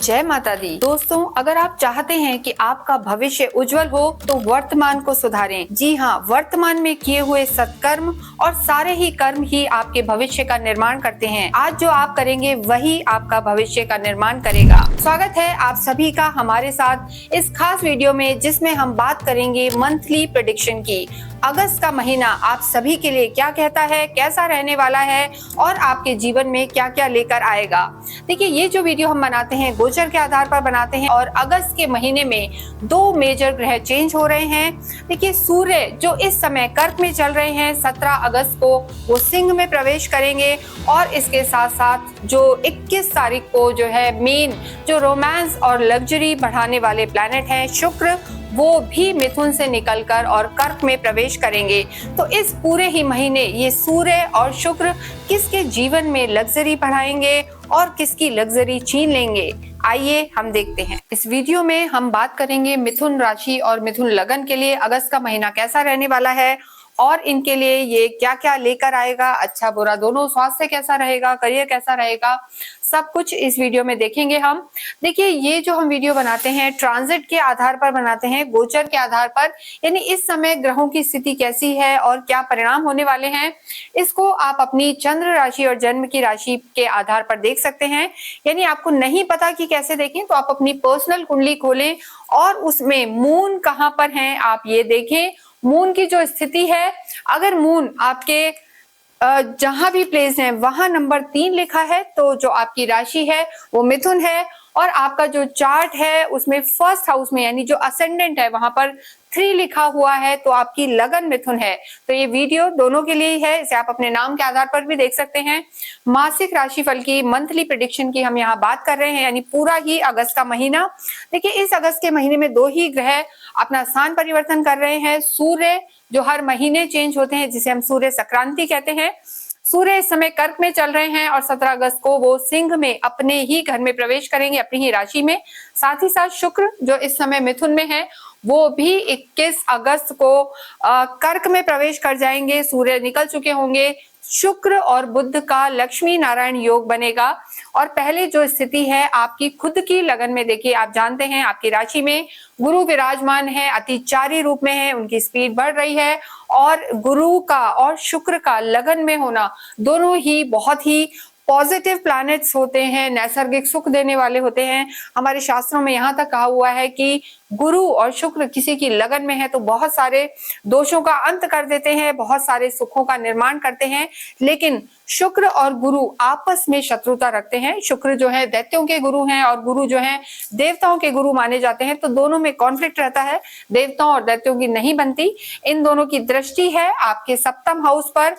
जय माता दी। दोस्तों, अगर आप चाहते हैं कि आपका भविष्य उज्जवल हो तो वर्तमान को सुधारें। जी हाँ, वर्तमान में किए हुए सत्कर्म और सारे ही कर्म ही आपके भविष्य का निर्माण करते हैं। आज जो आप करेंगे वही आपका भविष्य का निर्माण करेगा। स्वागत है आप सभी का हमारे साथ इस खास वीडियो में, जिसमें हम बात करेंगे मंथली प्रेडिक्शन की। अगस्त का महीना आप सभी के लिए क्या कहता है, कैसा रहने वाला है और आपके जीवन में क्या क्या लेकर आएगा। देखिए, ये जो वीडियो हम बनाते हैं गोचर के आधार पर बनाते हैं और अगस्त के महीने में दो मेजर ग्रह चेंज हो रहे हैं। देखिए, सूर्य जो इस समय कर्क में चल रहे हैं, 17 अगस्त को वो सिंह में प्रवेश करेंगे और इसके साथ साथ जो 21 तारीख को जो है मेन जो रोमांस और लग्जरी बढ़ाने वाले प्लैनेट हैं शुक्र, वो भी मिथुन से निकलकर और कर्क में प्रवेश करेंगे। तो इस पूरे ही महीने ये सूर्य और शुक्र किसके जीवन में लग्जरी बढ़ाएंगे और किसकी लग्जरी छीन लेंगे, आइए हम देखते हैं। इस वीडियो में हम बात करेंगे मिथुन राशि और मिथुन लगन के लिए अगस्त का महीना कैसा रहने वाला है और इनके लिए ये क्या क्या लेकर आएगा, अच्छा बुरा दोनों, स्वास्थ्य कैसा रहेगा, करियर कैसा रहेगा, सब कुछ इस वीडियो में देखेंगे हम। देखिए, ये जो हम वीडियो बनाते हैं ट्रांजिट के आधार पर बनाते हैं, गोचर के आधार पर, यानी इस समय ग्रहों की स्थिति कैसी है और क्या परिणाम होने वाले हैं, इसको आप अपनी चंद्र राशि और जन्म की राशि के आधार पर देख सकते हैं। यानी आपको नहीं पता कि कैसे देखें तो आप अपनी पर्सनल कुंडली खोलें और उसमें मून कहाँ पर है आप ये देखें। मून की जो स्थिति है, अगर मून आपके जहां भी प्लेस है वहां नंबर 3 लिखा है तो जो आपकी राशि है वो मिथुन है और आपका जो चार्ट है उसमें फर्स्ट हाउस में यानी जो असेंडेंट है वहां पर 3 लिखा हुआ है तो आपकी लगन मिथुन है। तो ये वीडियो दोनों के लिए ही है, इसे आप अपने नाम के आधार पर भी देख सकते हैं। मासिक राशिफल की मंथली प्रेडिक्शन की हम यहाँ बात कर रहे हैं, यानी पूरा ही अगस्त का महीना। देखिए, इस अगस्त के महीने में दो ही ग्रह अपना स्थान परिवर्तन कर रहे हैं। सूर्य जो हर महीने चेंज होते हैं, जिसे हम सूर्य संक्रांति कहते हैं, सूर्य इस समय कर्क में चल रहे हैं और 17 अगस्त को वो सिंह में अपने ही घर में प्रवेश करेंगे, अपनी ही राशि में। साथ ही साथ शुक्र जो इस समय मिथुन में है वो भी 21 अगस्त को कर्क में प्रवेश कर जाएंगे, सूर्य निकल चुके होंगे। शुक्र और बुध का लक्ष्मी नारायण योग बनेगा और पहले जो स्थिति है आपकी खुद की लगन में, देखिए आप जानते हैं आपकी राशि में गुरु विराजमान है, अतिचारी रूप में है, उनकी स्पीड बढ़ रही है और गुरु का और शुक्र का लगन में होना दोनों ही बहुत ही पॉजिटिव प्लैनेट्स होते हैं, नैसर्गिक सुख देने वाले होते हैं। हमारे शास्त्रों में यहाँ तक कहा हुआ है कि गुरु और शुक्र किसी की लगन में है तो बहुत सारे दोषों का अंत कर देते हैं, बहुत सारे सुखों का निर्माण करते हैं। लेकिन शुक्र और गुरु आपस में शत्रुता रखते हैं। शुक्र जो है दैत्यों के गुरु हैं और गुरु जो है देवताओं के गुरु माने जाते हैं, तो दोनों में कॉन्फ्लिक्ट रहता है, देवताओं और दैत्यों की नहीं बनती। इन दोनों की दृष्टि है आपके सप्तम हाउस पर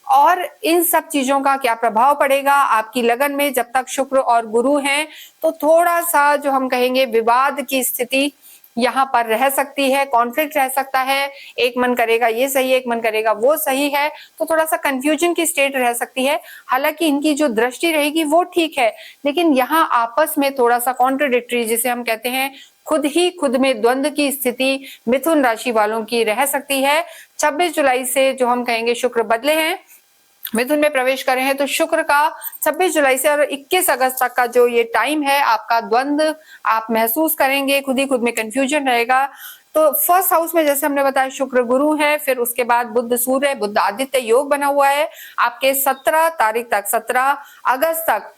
और इन सब चीजों का क्या प्रभाव पड़ेगा आपकी लगन में जब तक शुक्र और गुरु हैं, तो थोड़ा सा जो हम कहेंगे विवाद की स्थिति यहाँ पर रह सकती है, कॉन्फ्लिक्ट रह सकता है। एक मन करेगा ये सही है, एक मन करेगा वो सही है, तो थोड़ा सा कंफ्यूजन की स्टेट रह सकती है। हालांकि इनकी जो दृष्टि रहेगी वो ठीक है, लेकिन यहाँ आपस में थोड़ा सा कॉन्ट्रडिक्टरी, जिसे हम कहते हैं खुद ही खुद में द्वंद्व की स्थिति मिथुन राशि वालों की रह सकती है। 26 जुलाई से जो हम कहेंगे शुक्र बदले हैं, मिथुन में प्रवेश कर रहे हैं, तो शुक्र का 26 जुलाई से और 21 अगस्त तक का जो ये टाइम है आपका द्वंद्व आप महसूस करेंगे, खुद ही खुद में कंफ्यूजन रहेगा। तो फर्स्ट हाउस में जैसे हमने बताया शुक्र गुरु है, फिर उसके बाद बुध सूर्य, बुध आदित्य योग बना हुआ है आपके 17 तारीख तक, 17 अगस्त तक,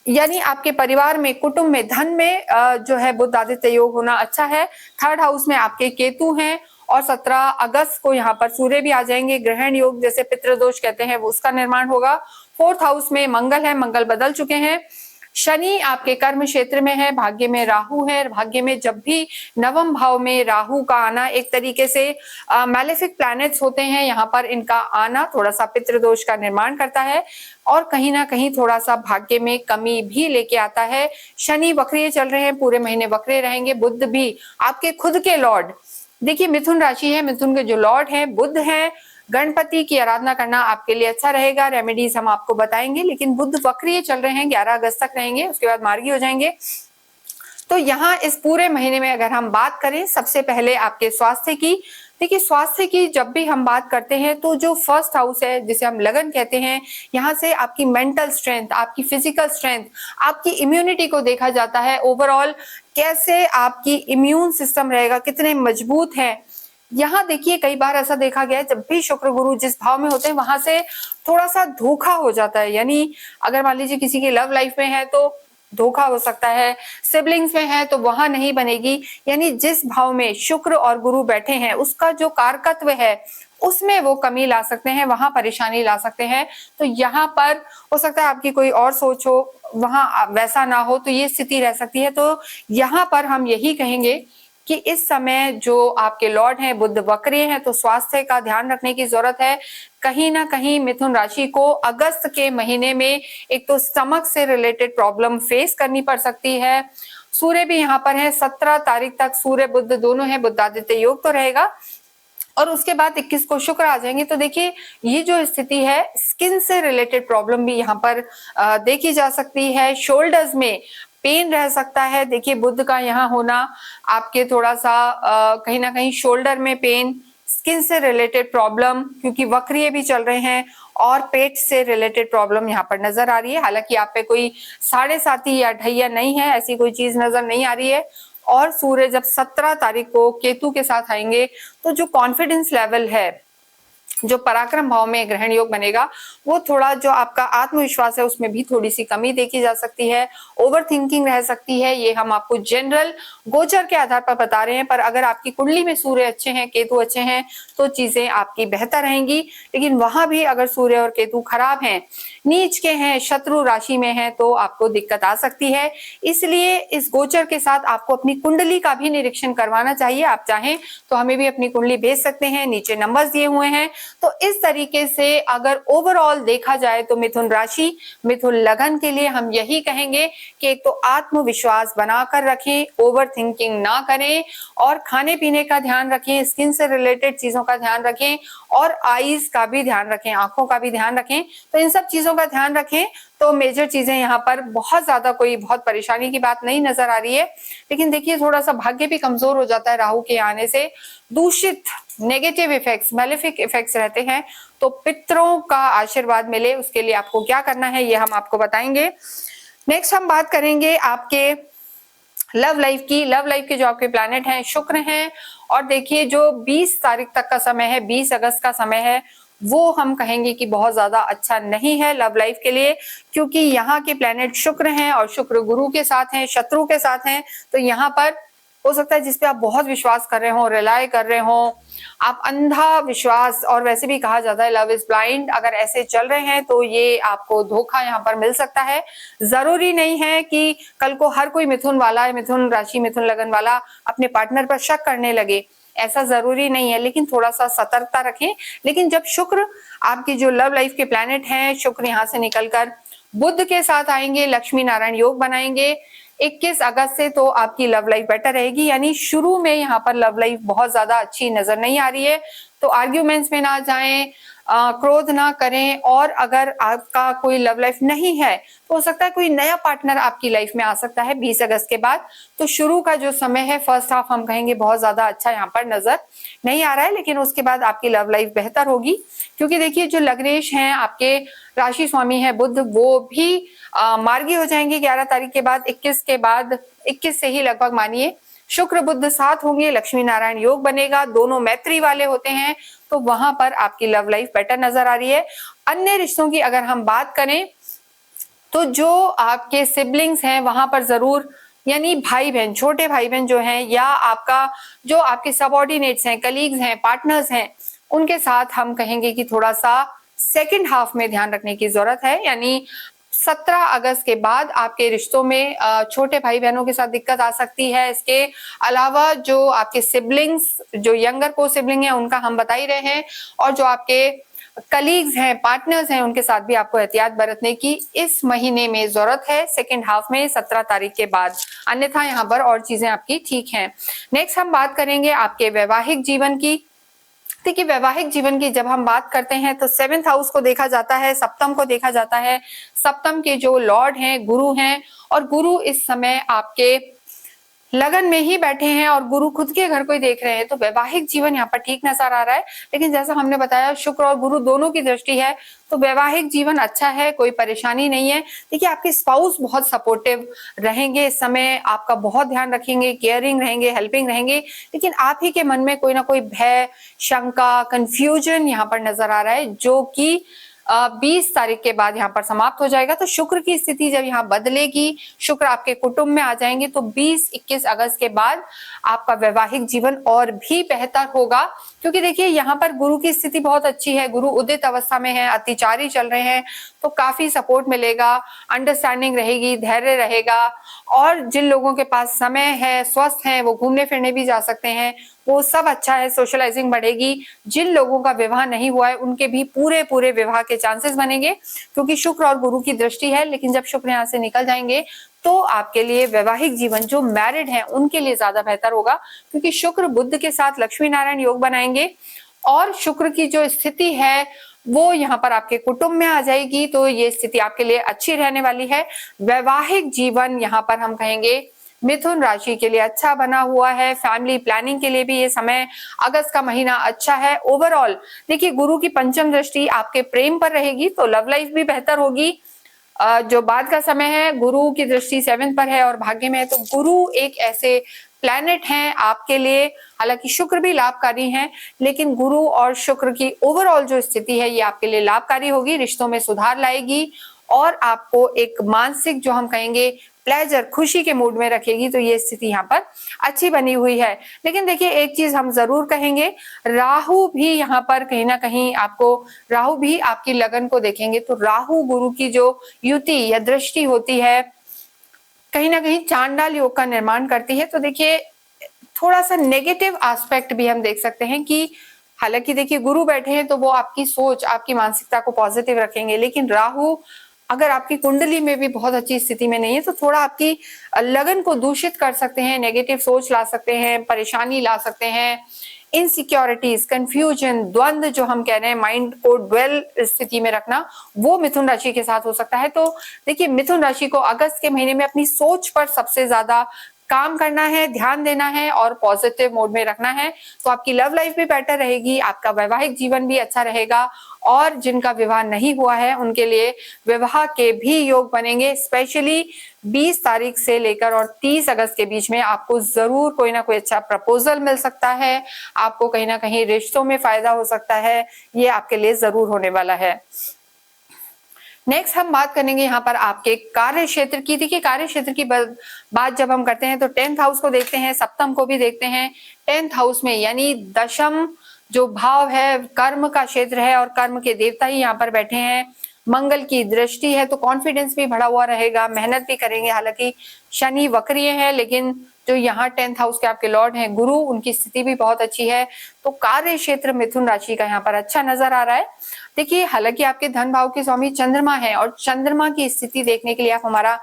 यानी आपके परिवार में, कुटुंब में, धन में जो है बुध आदित्य योग होना अच्छा है। थर्ड हाउस में आपके केतु हैं और 17 अगस्त को यहाँ पर सूर्य भी आ जाएंगे। ग्रहण योग जैसे पितृदोष कहते हैं वो उसका निर्माण होगा। फोर्थ हाउस में मंगल है, मंगल बदल चुके हैं। शनि आपके कर्म क्षेत्र में है, भाग्य में राहु है। भाग्य में जब भी नवम भाव में राहु का आना, एक तरीके से मैलेफिक प्लैनेट्स होते हैं, यहाँ पर इनका आना थोड़ा सा पितृदोष का निर्माण करता है और कहीं ना कहीं थोड़ा सा भाग्य में कमी भी लेके आता है। शनि वक्रीय चल रहे हैं, पूरे महीने वक्रीय रहेंगे। बुध भी आपके खुद के लॉर्ड, देखिए मिथुन राशि है, मिथुन के जो लॉर्ड हैं बुध हैं, गणपति की आराधना करना आपके लिए अच्छा रहेगा। रेमेडीज हम आपको बताएंगे, लेकिन बुध वक्रीय चल रहे हैं, 11 अगस्त तक रहेंगे, उसके बाद मार्गी हो जाएंगे। तो यहाँ इस पूरे महीने में अगर हम बात करें सबसे पहले आपके स्वास्थ्य की, देखिए स्वास्थ्य की जब भी हम बात करते हैं तो जो फर्स्ट हाउस है जिसे हम लगन कहते हैं, यहाँ से आपकी मेंटल स्ट्रेंथ, आपकी फिजिकल स्ट्रेंथ, आपकी इम्यूनिटी को देखा जाता है। ओवरऑल कैसे आपकी इम्यून सिस्टम रहेगा, कितने मजबूत है। यहाँ देखिए कई बार ऐसा देखा गया है जब भी शुक्र गुरु जिस भाव में होते हैं वहां से थोड़ा सा धोखा हो जाता है। यानी अगर मान लीजिए किसी की लव लाइफ में है तो धोखा हो सकता है, सिबलिंग्स में है तो वहां नहीं बनेगी। यानी जिस भाव में शुक्र और गुरु बैठे हैं उसका जो कारकत्व है उसमें वो कमी ला सकते हैं, वहां परेशानी ला सकते हैं। तो यहाँ पर हो सकता है आपकी कोई और सोच हो, वहां वैसा ना हो, तो ये स्थिति रह सकती है। तो यहाँ पर हम यही कहेंगे कि इस समय जो आपके लॉर्ड हैं बुध वक्री हैं, तो स्वास्थ्य का ध्यान रखने की जरूरत है। कहीं ना कहीं मिथुन राशि को अगस्त के महीने में एक तो स्टमक से रिलेटेड प्रॉब्लम फेस करनी पड़ सकती है। सूर्य भी यहाँ पर है, 17 तारीख तक सूर्य बुध दोनों है, बुधादित्य योग तो रहेगा और उसके बाद 21 को शुक्र आ जाएंगे। तो देखिए ये जो स्थिति है स्किन से रिलेटेड प्रॉब्लम भी यहाँ पर देखी जा सकती है। शोल्डर्स में पेन रह सकता है। देखिए बुध का यहाँ होना आपके थोड़ा सा कहीं ना कहीं शोल्डर में पेन, स्किन से रिलेटेड प्रॉब्लम क्योंकि वक्रिय भी चल रहे हैं और पेट से रिलेटेड प्रॉब्लम यहाँ पर नजर आ रही है। हालांकि आप पे कोई 7.5 या ढैया नहीं है, ऐसी कोई चीज नजर नहीं आ रही है। और सूर्य जब 17 तारीख को केतु के साथ आएंगे तो जो कॉन्फिडेंस लेवल है, जो पराक्रम भाव में ग्रहण योग बनेगा, वो थोड़ा जो आपका आत्मविश्वास है उसमें भी थोड़ी सी कमी देखी जा सकती है। ओवर थिंकिंग रह सकती है। ये हम आपको जनरल गोचर के आधार पर बता रहे हैं, पर अगर आपकी कुंडली में सूर्य अच्छे हैं, केतु अच्छे हैं तो चीजें आपकी बेहतर रहेंगी। लेकिन वहां भी अगर सूर्य और केतु खराब हैं, नीच के हैं, शत्रु राशि में हैं, तो आपको दिक्कत आ सकती है। इसलिए इस गोचर के साथ आपको अपनी कुंडली का भी निरीक्षण करवाना चाहिए। आप चाहें तो हमें भी अपनी कुंडली भेज सकते हैं, नीचे नंबर्स दिए हुए हैं। तो इस तरीके से अगर ओवरऑल देखा जाए तो मिथुन राशि, मिथुन लगन के लिए हम यही कहेंगे कि एक तो आत्मविश्वास बनाकर रखें, ओवर थिंकिंग ना करें और खाने पीने का ध्यान रखें, स्किन से रिलेटेड चीजों का ध्यान रखें और आईज का भी ध्यान रखें, आंखों का भी ध्यान रखें। तो इन सब चीजों का ध्यान रखें तो मेजर चीजें यहाँ पर बहुत ज्यादा कोई बहुत परेशानी की बात नहीं नजर आ रही है। लेकिन देखिए थोड़ा सा भाग्य भी कमजोर हो जाता है राहु के आने से, दूषित नेगेटिव इफेक्ट्स, मैलेफिक इफेक्ट्स रहते हैं। तो पितरों का आशीर्वाद मिले उसके लिए आपको क्या करना है ये हम आपको बताएंगे। नेक्स्ट हम बात करेंगे आपके लव लाइफ की। लव लाइफ के जो आपके प्लैनेट हैं शुक्र हैं और देखिए जो 20 तारीख तक का समय है, 20 अगस्त का समय है, वो हम कहेंगे कि बहुत ज्यादा अच्छा नहीं है लव लाइफ के लिए, क्योंकि यहाँ के प्लैनेट शुक्र हैं और शुक्र गुरु के साथ हैं, शत्रु के साथ हैं। तो यहाँ पर हो सकता है जिसपे आप बहुत विश्वास कर रहे हो, रिलाय कर रहे हो, आप अंधा विश्वास, और वैसे भी कहा जाता है लव इज ब्लाइंड, अगर ऐसे चल रहे हैं तो ये आपको धोखा यहाँ पर मिल सकता है। जरूरी नहीं है कि कल को हर कोई मिथुन वाला, मिथुन राशि, मिथुन लगन वाला अपने पार्टनर पर शक करने लगे, ऐसा जरूरी नहीं है, लेकिन थोड़ा सा सतर्कता रखें। लेकिन जब शुक्र आपकी जो लव लाइफ के प्लैनेट हैं, शुक्र यहाँ से निकलकर बुध के साथ आएंगे, लक्ष्मी नारायण योग बनाएंगे 21 अगस्त से, तो आपकी लव लाइफ बेटर रहेगी। यानी शुरू में यहाँ पर लव लाइफ बहुत ज्यादा अच्छी नजर नहीं आ रही है, तो आर्ग्यूमेंट्स में ना जाएं, क्रोध ना करें। और अगर आपका कोई लव लाइफ नहीं है तो हो सकता है कोई नया पार्टनर आपकी लाइफ में आ सकता है 20 अगस्त के बाद। तो शुरू का जो समय है, फर्स्ट हाफ, हम कहेंगे बहुत ज्यादा अच्छा यहाँ पर नजर नहीं आ रहा है, लेकिन उसके बाद आपकी लव लाइफ बेहतर होगी। क्योंकि देखिए जो लग्नेश हैं, आपके राशि स्वामी है बुध, वो भी मार्गी हो जाएंगे 11 तारीख के बाद, 21 के बाद, 21 से ही लगभग मानिए शुक्र बुध साथ होंगे, लक्ष्मी नारायण योग बनेगा, दोनों मैत्री वाले होते हैं, तो वहां पर आपकी लव लाइफ बेटर नजर आ रही है। अन्य रिश्तों की अगर हम बात करें तो जो आपके सिबलिंग्स हैं वहां पर जरूर, यानी भाई बहन, छोटे भाई बहन जो हैं, या आपका जो आपके सबऑर्डिनेट्स हैं, कलीग्स हैं, पार्टनर्स हैं, उनके साथ हम कहेंगे कि थोड़ा सा सेकंड हाफ में ध्यान रखने की जरूरत है। यानी 17 अगस्त के बाद आपके रिश्तों में छोटे भाई बहनों के साथ दिक्कत आ सकती है। इसके अलावा जो आपके सिबलिंग्स, जो यंगर को सिबलिंग है, उनका हम बता ही रहे हैं, और जो आपके कलीग्स हैं, पार्टनर्स हैं, उनके साथ भी आपको एहतियात बरतने की इस महीने में जरूरत है, सेकेंड हाफ में 17 तारीख के बाद। अन्यथा यहाँ पर और चीजें आपकी ठीक हैं। नेक्स्ट हम बात करेंगे आपके वैवाहिक जीवन की। देखिए वैवाहिक जीवन की जब हम बात करते हैं तो 7th हाउस को देखा जाता है, सप्तम को देखा जाता है। सप्तम के जो लॉर्ड हैं गुरु हैं, और गुरु इस समय आपके लगन में ही बैठे हैं और गुरु खुद के घर को ही देख रहे हैं, तो वैवाहिक जीवन यहाँ पर ठीक नजर आ रहा है। लेकिन जैसा हमने बताया शुक्र और गुरु दोनों की दृष्टि है, तो वैवाहिक जीवन अच्छा है, कोई परेशानी नहीं है। देखिए आपके स्पाउस बहुत सपोर्टिव रहेंगे इस समय, आपका बहुत ध्यान रखेंगे, केयरिंग रहेंगे, हेल्पिंग रहेंगे। लेकिन आप ही के मन में कोई ना कोई भय, शंका, कंफ्यूजन यहाँ पर नजर आ रहा है, जो कि 20 तारीख के बाद यहाँ पर समाप्त हो जाएगा। तो शुक्र की स्थिति जब यहाँ बदलेगी, शुक्र आपके कुटुंब में आ जाएंगे, तो 20-21 अगस्त के बाद आपका वैवाहिक जीवन और भी बेहतर होगा। क्योंकि देखिए यहाँ पर गुरु की स्थिति बहुत अच्छी है, गुरु उदित अवस्था में है, अतिचारी चल रहे हैं, तो काफी सपोर्ट मिलेगा, अंडरस्टैंडिंग रहेगी, धैर्य रहेगा। और जिन लोगों के पास समय है, स्वस्थ हैं, वो घूमने फिरने भी जा सकते हैं, वो सब अच्छा है, सोशलाइजिंग बढ़ेगी। जिन लोगों का विवाह नहीं हुआ है उनके भी पूरे पूरे विवाह के चांसेस बनेंगे, क्योंकि शुक्र और गुरु की दृष्टि है। लेकिन जब शुक्र यहाँ से निकल जाएंगे तो आपके लिए वैवाहिक जीवन, जो मैरिड है उनके लिए ज्यादा बेहतर होगा, क्योंकि शुक्र बुध के साथ लक्ष्मी नारायण योग बनाएंगे और शुक्र की जो स्थिति है वो यहाँ पर आपके कुटुंब में आ जाएगी, तो ये स्थिति आपके लिए अच्छी रहने वाली है। वैवाहिक जीवन यहाँ पर हम कहेंगे मिथुन राशि के लिए अच्छा बना हुआ है। फैमिली प्लानिंग के लिए भी ये समय, अगस्त का महीना अच्छा है। ओवरऑल देखिए गुरु की पंचम दृष्टि आपके प्रेम पर रहेगी, तो लव लाइफ भी बेहतर होगी। जो बाद का समय है, गुरु की दृष्टि 7 पर है और भाग्य में है, तो गुरु एक ऐसे प्लैनेट हैं आपके लिए, हालांकि शुक्र भी लाभकारी हैं, लेकिन गुरु और शुक्र की ओवरऑल जो स्थिति है ये आपके लिए लाभकारी होगी, रिश्तों में सुधार लाएगी और आपको एक मानसिक, जो हम कहेंगे प्लेजर, खुशी के मूड में रखेगी। तो ये स्थिति यहाँ पर अच्छी बनी हुई है। लेकिन देखिए एक चीज हम जरूर कहेंगे, राहु भी यहाँ पर कहीं ना कहीं आपको, राहु भी आपकी लगन को देखेंगे, तो राहु गुरु की जो युति या दृष्टि होती है कहीं ना कहीं चांडाल योग का निर्माण करती है। तो देखिए थोड़ा सा नेगेटिव एस्पेक्ट भी हम देख सकते हैं कि हालांकि देखिए गुरु बैठे हैं तो वो आपकी सोच, आपकी मानसिकता को पॉजिटिव रखेंगे, लेकिन राहु अगर आपकी कुंडली में भी बहुत अच्छी स्थिति में नहीं है तो थोड़ा आपकी लगन को दूषित कर सकते हैं, नेगेटिव सोच ला सकते हैं, परेशानी ला सकते हैं, इनसिक्योरिटीज, कंफ्यूजन, द्वंद जो हम कह रहे हैं, माइंड को ड्वेल स्थिति में रखना, वो मिथुन राशि के साथ हो सकता है। तो देखिए मिथुन राशि को अगस्त के महीने में अपनी सोच पर सबसे ज्यादा काम करना है, ध्यान देना है और पॉजिटिव मोड में रखना है, तो आपकी लव लाइफ भी बेटर रहेगी, आपका वैवाहिक जीवन भी अच्छा रहेगा। और जिनका विवाह नहीं हुआ है उनके लिए विवाह के भी योग बनेंगे। स्पेशली 20 तारीख से लेकर और 30 अगस्त के बीच में आपको जरूर कोई ना कोई अच्छा प्रपोजल मिल सकता है, आपको कहीं ना कहीं रिश्तों में फायदा हो सकता है, ये आपके लिए जरूर होने वाला है। नेक्स्ट हम बात करेंगे यहाँ पर आपके कार्य क्षेत्र की। देखिए कार्य क्षेत्र की बात जब हम करते हैं तो 10th हाउस को देखते हैं, सप्तम को भी देखते हैं। 10th हाउस में यानी दशम जो भाव है, कर्म का क्षेत्र है और कर्म के देवता ही यहाँ पर बैठे हैं, मंगल की दृष्टि है, तो कॉन्फिडेंस भी बढ़ा हुआ रहेगा, मेहनत भी करेंगे। हालांकि शनि वक्रीय है, लेकिन जो यहाँ 10th हाउस के आपके लॉर्ड हैं गुरु, उनकी स्थिति भी बहुत अच्छी है, तो कार्य क्षेत्र मिथुन राशि का यहाँ पर अच्छा नजर आ रहा है। देखिए हालांकि आपके धन भाव के स्वामी चंद्रमा है और चंद्रमा की स्थिति देखने के लिए आप हमारा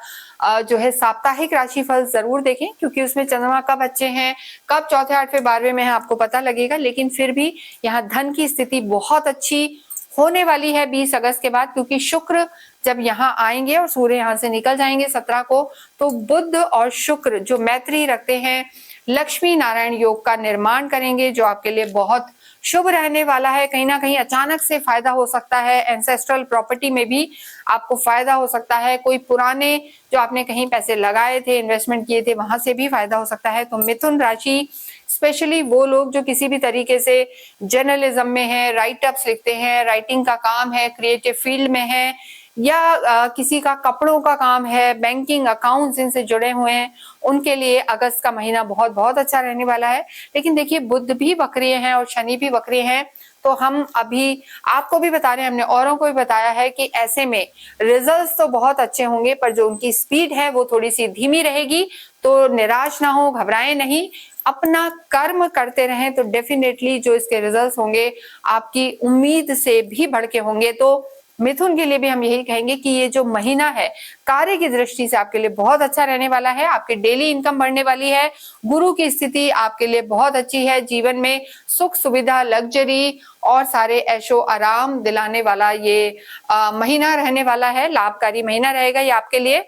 जो है साप्ताहिक राशिफल जरूर देखें, क्योंकि उसमें चंद्रमा कब अच्छे हैं, कब चौथे, 8वें, 12वें में है, आपको पता लगेगा। लेकिन फिर भी यहाँ धन की स्थिति बहुत अच्छी होने वाली है 20 अगस्त के बाद, क्योंकि शुक्र जब यहाँ आएंगे और सूर्य यहाँ से निकल जाएंगे 17 को, तो बुध और शुक्र जो मैत्री रखते हैं, लक्ष्मी नारायण योग का निर्माण करेंगे, जो आपके लिए बहुत शुभ रहने वाला है। कहीं ना कहीं अचानक से फायदा हो सकता है, एंसेस्ट्रल प्रॉपर्टी में भी आपको फायदा हो सकता है, कोई पुराने जो आपने कहीं पैसे लगाए थे, इन्वेस्टमेंट किए थे, वहां से भी फायदा हो सकता है। तो मिथुन राशि, स्पेशली वो लोग जो किसी भी तरीके से जर्नलिज्म में है, राइट अप्स लिखते हैं, राइटिंग का काम है, क्रिएटिव फील्ड में है, या किसी का कपड़ों का काम है, बैंकिंग, अकाउंट्स इनसे जुड़े हुए हैं, उनके लिए अगस्त का महीना बहुत बहुत अच्छा रहने वाला है। लेकिन देखिए बुध भी वक्रीय हैं और शनि भी वक्रीय हैं, तो हम अभी आपको भी बता रहे हैं, हमने औरों को भी बताया है कि ऐसे में रिजल्ट्स तो बहुत अच्छे होंगे, पर जो उनकी स्पीड है वो थोड़ी सी धीमी रहेगी। तो निराश ना हो, घबराएं नहीं, अपना कर्म करते रहें, तो डेफिनेटली जो इसके रिजल्ट्स होंगे आपकी उम्मीद से भी बढ़ के होंगे। तो मिथुन के लिए भी हम यही कहेंगे कि ये जो महीना है कार्य की दृष्टि से आपके लिए बहुत अच्छा रहने वाला है, आपकी डेली इनकम बढ़ने वाली है, गुरु की स्थिति आपके लिए बहुत अच्छी है, जीवन में सुख सुविधा, लग्जरी और सारे ऐशो आराम दिलाने वाला ये महीना रहने वाला है, लाभकारी महीना रहेगा ये आपके लिए।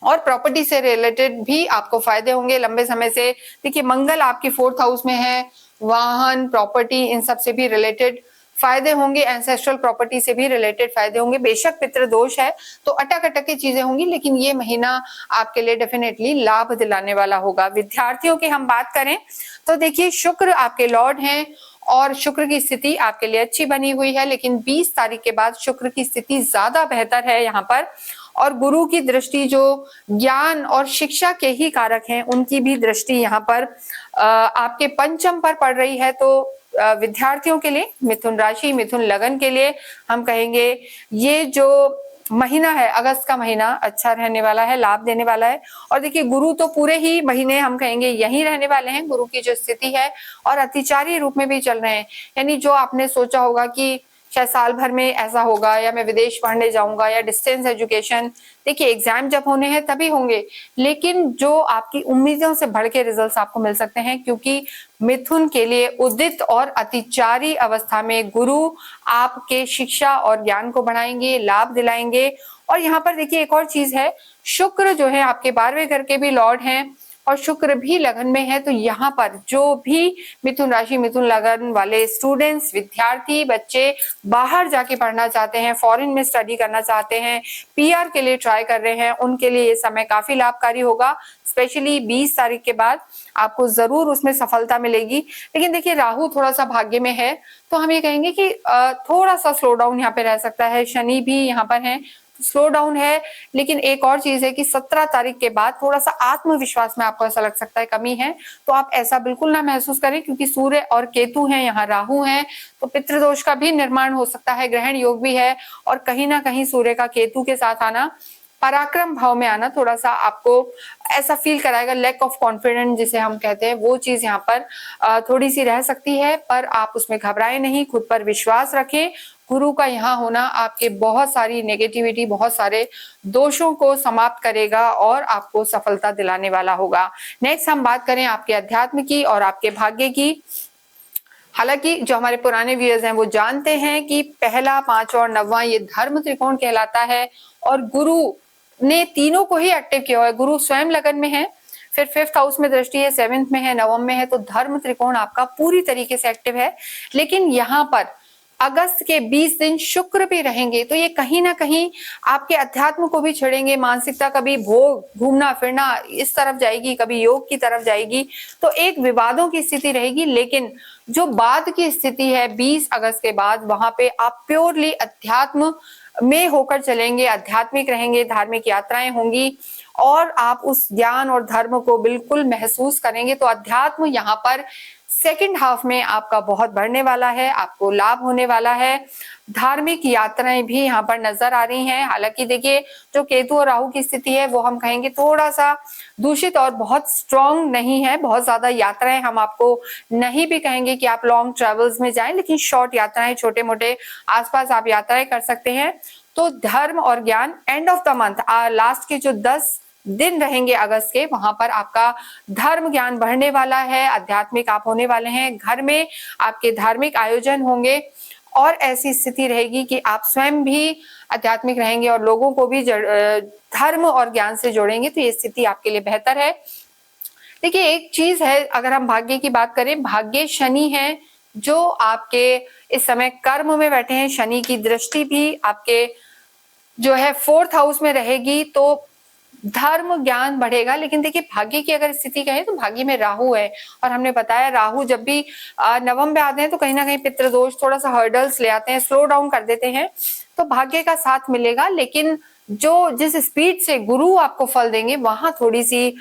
और प्रॉपर्टी से रिलेटेड भी आपको फायदे होंगे लंबे समय से। देखिए मंगल आपके 4th हाउस में है, वाहन, प्रॉपर्टी, इन सब से भी रिलेटेड फायदे होंगे, एंसेस्ट्रल प्रॉपर्टी से भी रिलेटेड फायदे होंगे। बेशक पितृ दोष है तो अटक अटक की चीजें होंगी, लेकिन ये महीना आपके लिए डेफिनेटली लाभ दिलाने वाला होगा। विद्यार्थियों की हम बात करें तो देखिए शुक्र आपके लॉर्ड हैं और शुक्र की स्थिति आपके लिए अच्छी बनी हुई है, लेकिन 20 तारीख के बाद शुक्र की स्थिति ज्यादा बेहतर है यहाँ पर। और गुरु की दृष्टि जो ज्ञान और शिक्षा के ही कारक हैं, उनकी भी दृष्टि यहाँ पर आपके पंचम पर पड़ रही है। तो विद्यार्थियों के लिए, मिथुन राशि, मिथुन लगन के लिए हम कहेंगे ये जो महीना है, अगस्त का महीना अच्छा रहने वाला है, लाभ देने वाला है। और देखिए गुरु तो पूरे ही महीने हम कहेंगे यहीं रहने वाले हैं, गुरु की जो स्थिति है, और अतिचारी रूप में भी चल रहे हैं। यानी जो आपने सोचा होगा कि शायद साल भर में ऐसा होगा, या मैं विदेश पढ़ने जाऊंगा, या डिस्टेंस एजुकेशन, देखिए एग्जाम जब होने हैं तभी होंगे, लेकिन जो आपकी उम्मीदों से बढ़ के रिजल्ट्स आपको मिल सकते हैं, क्योंकि मिथुन के लिए उदित और अतिचारी अवस्था में गुरु आपके शिक्षा और ज्ञान को बढ़ाएंगे, लाभ दिलाएंगे। और यहाँ पर देखिए एक और चीज है, शुक्र जो है आपके 12वें घर के भी लॉर्ड हैं और शुक्र भी लगन में है। तो यहाँ पर जो भी मिथुन राशि, मिथुन लगन वाले स्टूडेंट्स, विद्यार्थी, बच्चे बाहर जाके पढ़ना चाहते हैं, फॉरेन में स्टडी करना चाहते हैं, पीआर के लिए ट्राई कर रहे हैं, उनके लिए ये समय काफी लाभकारी होगा। स्पेशली 20 तारीख के बाद आपको जरूर उसमें सफलता मिलेगी। लेकिन देखिए राहु थोड़ा सा भाग्य में है, तो हम ये कहेंगे कि थोड़ा सा स्लो डाउन यहाँ पे रह सकता है। शनि भी यहाँ पर है, स्लो डाउन है। लेकिन एक और चीज है कि 17 तारीख के बाद थोड़ा सा आत्मविश्वास में आपको ऐसा लग सकता है कमी है, तो आप ऐसा बिल्कुल ना महसूस करें, क्योंकि सूर्य और केतु हैं, यहाँ राहु हैं, तो पितृदोष का भी निर्माण हो सकता है, ग्रहण योग भी है। और कहीं ना कहीं सूर्य का केतु के साथ आना, पराक्रम भाव में आना, थोड़ा सा आपको ऐसा फील कराएगा, लैक ऑफ कॉन्फिडेंस जिसे हम कहते हैं, वो चीज यहाँ पर थोड़ी सी रह सकती है। पर आप उसमें घबराए नहीं, खुद पर विश्वास रखें। गुरु का यहाँ होना आपके बहुत सारी नेगेटिविटी, बहुत सारे दोषों को समाप्त करेगा और आपको सफलता दिलाने वाला होगा। नेक्स्ट हम बात करें आपके अध्यात्म की और आपके भाग्य की। हालांकि जो हमारे पुराने व्यूअर्स हैं वो जानते हैं कि पहला, 5वां और 9वां ये धर्म त्रिकोण कहलाता है, और गुरु ने तीनों को ही एक्टिव किया हुआ है। गुरु स्वयं लगन में है, फिर 5th हाउस में दृष्टि है, 7th में है, 9th में है, तो धर्म त्रिकोण आपका पूरी तरीके से एक्टिव है। लेकिन यहाँ पर अगस्त के 20 दिन शुक्र भी रहेंगे, तो ये कहीं ना कहीं आपके अध्यात्म को भी छेड़ेंगे। मानसिकता कभी भोग, घूमना फिरना इस तरफ जाएगी, कभी योग की तरफ जाएगी, तो एक विवादों की स्थिति रहेगी। लेकिन जो बाद की स्थिति है 20 अगस्त के बाद, वहां पे आप प्योरली अध्यात्म में होकर चलेंगे, आध्यात्मिक रहेंगे, धार्मिक यात्राएं होंगी और आप उस ज्ञान और धर्म को बिल्कुल महसूस करेंगे। तो अध्यात्म यहाँ पर सेकंड हाफ में आपका बहुत बढ़ने वाला है, आपको लाभ होने वाला है। धार्मिक यात्राएं भी यहाँ पर नजर आ रही हैं। हालांकि देखिए जो केतु और राहु की स्थिति है वो हम कहेंगे थोड़ा सा दूषित और बहुत स्ट्रॉन्ग नहीं है। बहुत ज्यादा यात्राएं हम आपको नहीं भी कहेंगे कि आप लॉन्ग ट्रेवल्स में जाएं, लेकिन शॉर्ट यात्राएं, छोटे मोटे आसपास आप यात्राएं कर सकते हैं। तो धर्म और ज्ञान end of the month, last के जो 10 दिन रहेंगे अगस्त के, वहां पर आपका धर्म ज्ञान बढ़ने वाला है, आध्यात्मिक आप होने वाले हैं। घर में आपके धार्मिक आयोजन होंगे और ऐसी स्थिति रहेगी कि आप स्वयं भी आध्यात्मिक रहेंगे और लोगों को भी धर्म और ज्ञान से जोड़ेंगे। तो ये स्थिति आपके लिए बेहतर है। देखिए एक चीज है, अगर हम भाग्य की बात करें, भाग्य शनि है जो आपके इस समय कर्म में बैठे हैं। शनि की दृष्टि भी आपके जो है 4th हाउस में रहेगी, तो धर्म ज्ञान बढ़ेगा। लेकिन देखिए भाग्य की अगर स्थिति कहें तो भाग्य में राहु है, और हमने बताया राहु जब भी नवम में आते हैं तो कहीं ना कहीं पितृदोष, थोड़ा सा हर्डल्स ले आते हैं, स्लो डाउन कर देते हैं। तो भाग्य का साथ मिलेगा, लेकिन जो जिस स्पीड से गुरु आपको फल देंगे वहां थोड़ी सी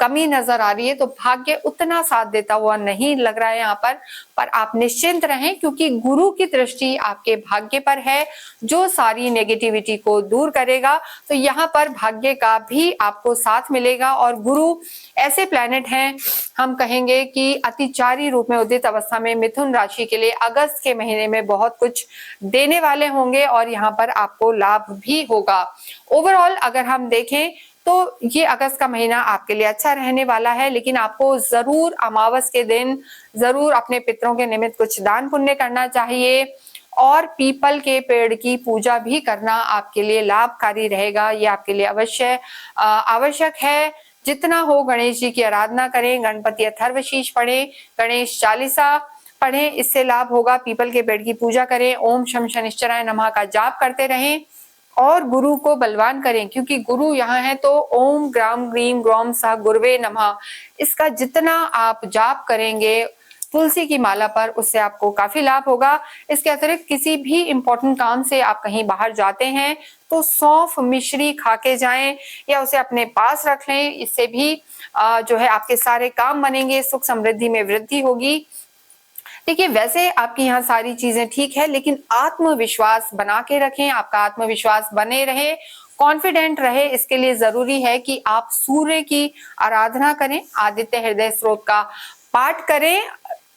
कमी नजर आ रही है। तो भाग्य उतना साथ देता हुआ नहीं लग रहा है यहाँ पर आप निश्चिंत रहें, क्योंकि गुरु की दृष्टि आपके भाग्य पर है जो सारी नेगेटिविटी को दूर करेगा। तो यहाँ पर भाग्य का भी आपको साथ मिलेगा। और गुरु ऐसे प्लैनेट हैं, हम कहेंगे कि अतिचारी रूप में उदित अवस्था में मिथुन राशि के लिए अगस्त के महीने में बहुत कुछ देने वाले होंगे और यहाँ पर आपको लाभ भी होगा। ओवरऑल अगर हम देखें तो ये अगस्त का महीना आपके लिए अच्छा रहने वाला है, लेकिन आपको जरूर अमावस के दिन जरूर अपने पितरों के निमित्त कुछ दान पुण्य करना चाहिए। और पीपल के पेड़ की पूजा भी करना आपके लिए लाभकारी रहेगा। ये आपके लिए अवश्य आवश्यक है। जितना हो गणेश जी की आराधना करें, गणपति अथर्वशीष पढ़ें, गणेश चालीसा पढ़ें, इससे लाभ होगा। पीपल के पेड़ की पूजा करें, ओम शम शनिश्चराय नमः का जाप करते रहें और गुरु को बलवान करें, क्योंकि गुरु यहाँ है। तो ओम ग्राम ग्रीम ग्रौम सह गुरुवे नमः, इसका जितना आप जाप करेंगे तुलसी की माला पर, उससे आपको काफी लाभ होगा। इसके अतिरिक्त किसी भी इंपॉर्टेंट काम से आप कहीं बाहर जाते हैं तो सौंफ मिश्री खा के जाएं या उसे अपने पास रख लें। इससे भी जो है आपके सारे काम बनेंगे, सुख समृद्धि में वृद्धि होगी। देखिए, वैसे आपकी यहाँ सारी चीजें ठीक है, लेकिन आत्मविश्वास बना के रखें। आपका आत्मविश्वास बने रहे, कॉन्फिडेंट रहे, इसके लिए जरूरी है कि आप सूर्य की आराधना करें, आदित्य हृदय स्त्रोत का पाठ करें।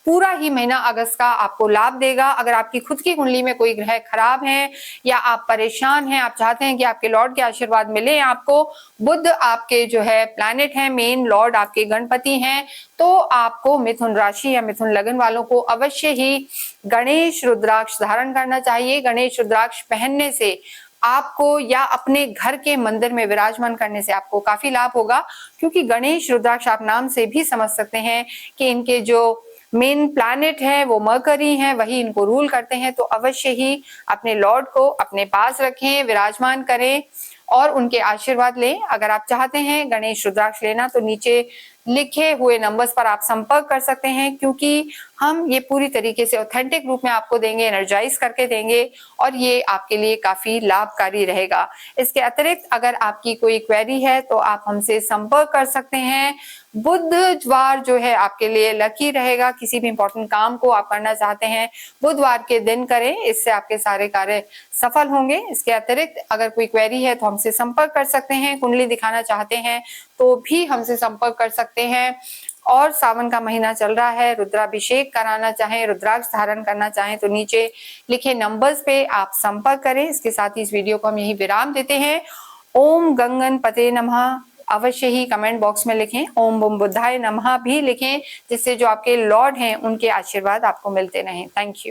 पूरा ही महीना अगस्त का आपको लाभ देगा। अगर आपकी खुद की कुंडली में कोई ग्रह खराब है या आप परेशान हैं, आप चाहते हैं कि आपके लॉर्ड के आशीर्वाद मिले आपको, बुध आपके जो है प्लैनेट है, मेन लॉर्ड आपके गणपति हैं, तो आपको मिथुन राशि या मिथुन लगन वालों को अवश्य ही गणेश रुद्राक्ष धारण करना चाहिए। गणेश रुद्राक्ष पहनने से आपको या अपने घर के मंदिर में विराजमान करने से आपको काफी लाभ होगा, क्योंकि गणेश रुद्राक्ष आप नाम से भी समझ सकते हैं कि इनके जो मेन प्लैनेट है वो मरकरी है, वही इनको रूल करते हैं। तो अवश्य ही अपने लॉर्ड को अपने पास रखें, विराजमान करें और उनके आशीर्वाद लें। अगर आप चाहते हैं गणेश रुद्राक्ष लेना तो नीचे लिखे हुए नंबर्स पर आप संपर्क कर सकते हैं, क्योंकि हम ये पूरी तरीके से ऑथेंटिक रूप में आपको देंगे, एनर्जाइज करके देंगे और ये आपके लिए काफी लाभकारी रहेगा। इसके अगर आपकी कोई क्वेरी है तो आप हमसे संपर्क कर सकते हैं। बुधवार जो है आपके लिए लकी रहेगा। किसी भी इंपॉर्टेंट काम को आप करना चाहते हैं बुधवार के दिन करें, इससे आपके सारे कार्य सफल होंगे। इसके अतिरिक्त अगर कोई क्वेरी है तो हमसे संपर्क कर सकते हैं। कुंडली दिखाना चाहते हैं तो भी हमसे संपर्क कर सकते हैं। और सावन का महीना चल रहा है, रुद्राभिषेक कराना चाहें, रुद्राक्ष धारण करना चाहें तो नीचे लिखे नंबर्स पे आप संपर्क करें। इसके साथ ही इस वीडियो को हम यही विराम देते हैं। ओम गंगन पते नमः अवश्य ही कमेंट बॉक्स में लिखें, ओम बम बुद्धाय नमः भी लिखें, जिससे जो आपके लॉर्ड हैं उनके आशीर्वाद आपको मिलते रहें। Thank you.